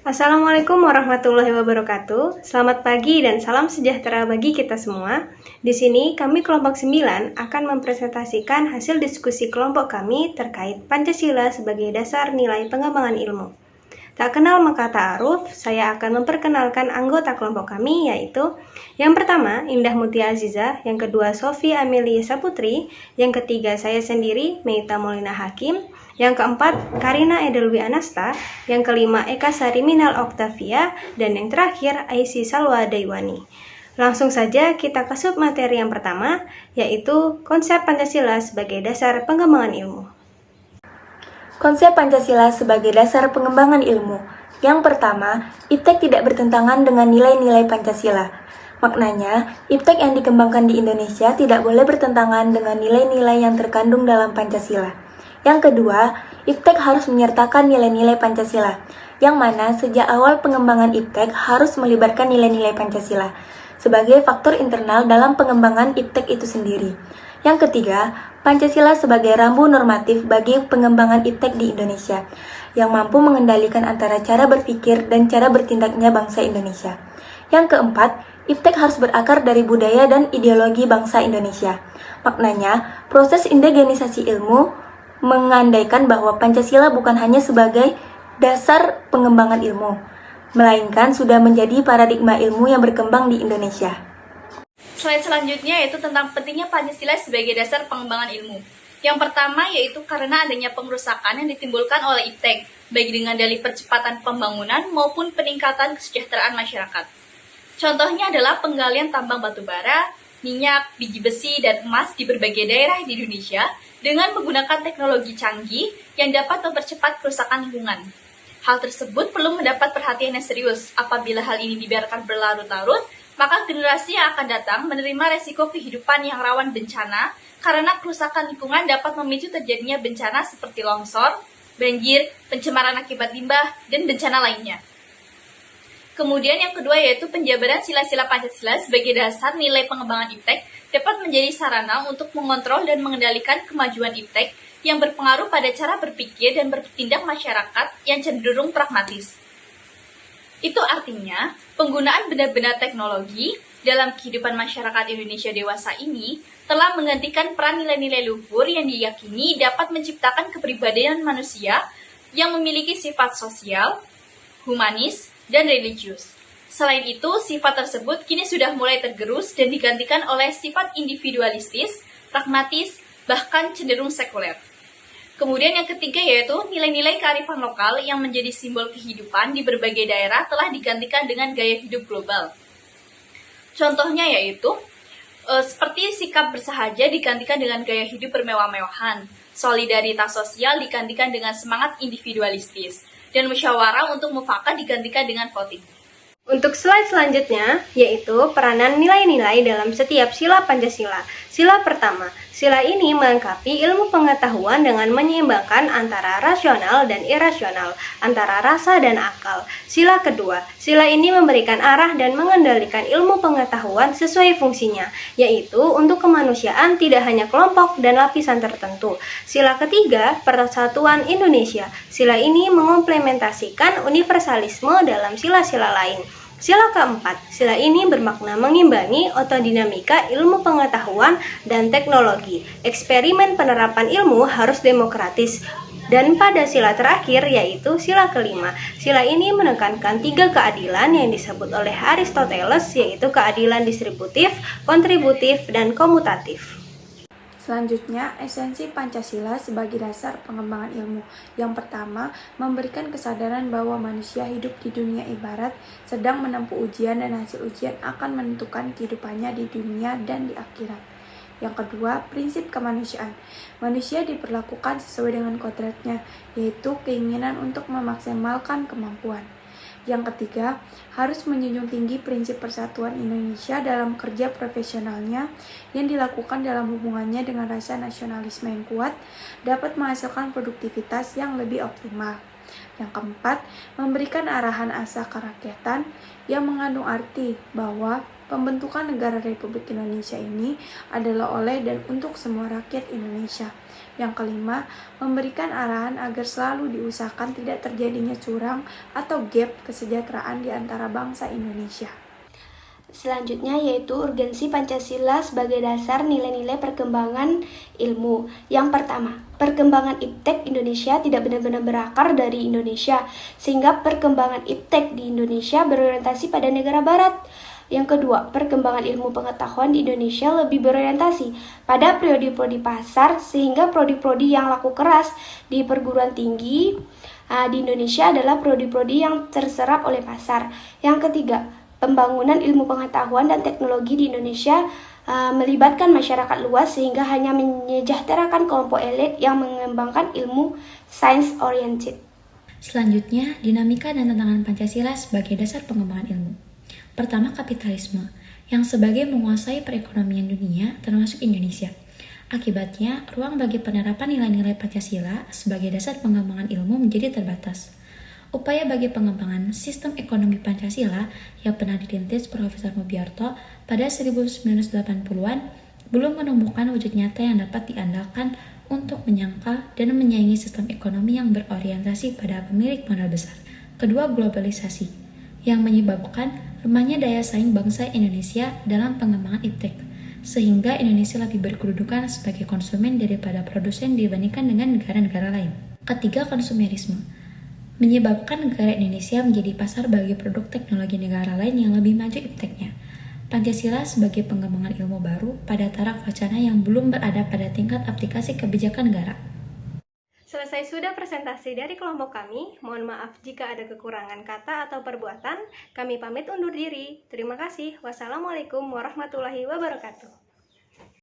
Assalamualaikum warahmatullahi wabarakatuh. Selamat pagi dan salam sejahtera bagi kita semua. Di sini kami kelompok 9 akan mempresentasikan hasil diskusi kelompok kami terkait Pancasila sebagai dasar nilai pengembangan ilmu. Tak kenal maka ta'aruf, saya akan memperkenalkan anggota kelompok kami yaitu yang pertama Indah Mutia Aziza, yang kedua Sofi Amelia Saputri, yang ketiga saya sendiri Meita Molina Hakim, yang keempat Karina Edelwi Anasta, yang kelima Eka Sari Minal Oktavia, dan yang terakhir Aisy Salwa Daiwani. Langsung saja kita ke sub materi yang pertama, yaitu konsep Pancasila sebagai dasar pengembangan ilmu. Konsep Pancasila sebagai dasar pengembangan ilmu. Yang pertama, IPTEK tidak bertentangan dengan nilai-nilai Pancasila. Maknanya, IPTEK yang dikembangkan di Indonesia tidak boleh bertentangan dengan nilai-nilai yang terkandung dalam Pancasila. Yang kedua, IPTEK harus menyertakan nilai-nilai Pancasila, yang mana sejak awal pengembangan IPTEK harus melibatkan nilai-nilai Pancasila sebagai faktor internal dalam pengembangan IPTEK itu sendiri. Yang ketiga, Pancasila sebagai rambu normatif bagi pengembangan IPTEK di Indonesia, yang mampu mengendalikan antara cara berpikir dan cara bertindaknya bangsa Indonesia. Yang keempat, IPTEK harus berakar dari budaya dan ideologi bangsa Indonesia. Maknanya, proses indigenisasi ilmu mengandaikan bahwa Pancasila bukan hanya sebagai dasar pengembangan ilmu, melainkan sudah menjadi paradigma ilmu yang berkembang di Indonesia. Slide selanjutnya yaitu tentang pentingnya Pancasila sebagai dasar pengembangan ilmu. Yang pertama yaitu karena adanya pengerusakan yang ditimbulkan oleh IPTEK, baik dengan dalih percepatan pembangunan maupun peningkatan kesejahteraan masyarakat. Contohnya adalah penggalian tambang batu bara, minyak, biji besi, dan emas di berbagai daerah di Indonesia dengan menggunakan teknologi canggih yang dapat mempercepat kerusakan lingkungan. Hal tersebut perlu mendapat perhatian yang serius. Apabila hal ini dibiarkan berlarut-larut, maka generasi yang akan datang menerima resiko kehidupan yang rawan bencana karena kerusakan lingkungan dapat memicu terjadinya bencana seperti longsor, banjir, pencemaran akibat limbah, dan bencana lainnya. Kemudian yang kedua yaitu penjabaran sila-sila Pancasila sebagai dasar nilai pengembangan IPTEK dapat menjadi sarana untuk mengontrol dan mengendalikan kemajuan IPTEK yang berpengaruh pada cara berpikir dan bertindak masyarakat yang cenderung pragmatis. Itu artinya, penggunaan benda-benda teknologi dalam kehidupan masyarakat Indonesia dewasa ini telah menggantikan peran nilai-nilai luhur yang diyakini dapat menciptakan kepribadian manusia yang memiliki sifat sosial, humanis, dan religius. Selain itu, sifat tersebut kini sudah mulai tergerus dan digantikan oleh sifat individualistis, pragmatis, bahkan cenderung sekuler. Kemudian yang ketiga yaitu nilai-nilai kearifan lokal yang menjadi simbol kehidupan di berbagai daerah telah digantikan dengan gaya hidup global. Contohnya yaitu seperti sikap bersahaja digantikan dengan gaya hidup bermewah-mewahan, solidaritas sosial digantikan dengan semangat individualistis, dan musyawarah untuk mufakat digantikan dengan voting. Untuk slide selanjutnya, yaitu peranan nilai-nilai dalam setiap sila Pancasila. Sila pertama, sila ini melengkapi ilmu pengetahuan dengan menyeimbangkan antara rasional dan irasional, antara rasa dan akal. Sila kedua, sila ini memberikan arah dan mengendalikan ilmu pengetahuan sesuai fungsinya, yaitu untuk kemanusiaan tidak hanya kelompok dan lapisan tertentu. Sila ketiga, persatuan Indonesia. Sila ini mengimplementasikan universalisme dalam sila-sila lain. Sila keempat, sila ini bermakna mengimbangi otodinamika ilmu pengetahuan dan teknologi. Eksperimen penerapan ilmu harus demokratis. Dan pada sila terakhir yaitu sila kelima, sila ini menekankan 3 keadilan yang disebut oleh Aristoteles, yaitu keadilan distributif, kontributif, dan komutatif. Selanjutnya, esensi Pancasila sebagai dasar pengembangan ilmu. Yang pertama, memberikan kesadaran bahwa manusia hidup di dunia ibarat sedang menempuh ujian dan hasil ujian akan menentukan kehidupannya di dunia dan di akhirat. Yang kedua, prinsip kemanusiaan. Manusia diperlakukan sesuai dengan kodratnya, yaitu keinginan untuk memaksimalkan kemampuan. Yang ketiga, harus menjunjung tinggi prinsip persatuan Indonesia dalam kerja profesionalnya yang dilakukan dalam hubungannya dengan rasa nasionalisme yang kuat dapat menghasilkan produktivitas yang lebih optimal. Yang keempat, memberikan arahan asa kerakyatan yang mengandung arti bahwa Pembentukan negara Republik Indonesia ini adalah oleh dan untuk semua rakyat Indonesia. Yang kelima, memberikan arahan agar selalu diusahakan tidak terjadinya curang atau gap kesejahteraan di antara bangsa Indonesia. Selanjutnya yaitu urgensi Pancasila sebagai dasar nilai-nilai perkembangan ilmu. Yang pertama, perkembangan iptek Indonesia tidak benar-benar berakar dari Indonesia, sehingga perkembangan iptek di Indonesia berorientasi pada negara barat. Yang kedua, perkembangan ilmu pengetahuan di Indonesia lebih berorientasi pada prodi-prodi pasar, sehingga prodi-prodi yang laku keras di perguruan tinggi di Indonesia adalah prodi-prodi yang terserap oleh pasar. Yang ketiga, pembangunan ilmu pengetahuan dan teknologi di Indonesia melibatkan masyarakat luas sehingga hanya menyejahterakan kelompok elit yang mengembangkan ilmu science oriented. Selanjutnya, dinamika dan tantangan Pancasila sebagai dasar pengembangan ilmu. Pertama, kapitalisme, yang sebagai menguasai perekonomian dunia, termasuk Indonesia. Akibatnya, ruang bagi penerapan nilai-nilai Pancasila sebagai dasar pengembangan ilmu menjadi terbatas. Upaya bagi pengembangan sistem ekonomi Pancasila yang pernah dirintis Profesor Mubiarto pada 1980-an belum menemukan wujud nyata yang dapat diandalkan untuk menyangkal dan menyaingi sistem ekonomi yang berorientasi pada pemilik modal besar. Kedua, globalisasi, yang menyebabkan lemahnya daya saing bangsa Indonesia dalam pengembangan iptek, sehingga Indonesia lebih berkedudukan sebagai konsumen daripada produsen dibandingkan dengan negara-negara lain. Ketiga, konsumerisme, menyebabkan negara Indonesia menjadi pasar bagi produk teknologi negara lain yang lebih maju ipteknya. Pancasila sebagai pengembangan ilmu baru pada taraf wacana yang belum berada pada tingkat aplikasi kebijakan negara. Selesai sudah presentasi dari kelompok kami. Mohon maaf jika ada kekurangan kata atau perbuatan. Kami pamit undur diri. Terima kasih. Wassalamualaikum warahmatullahi wabarakatuh.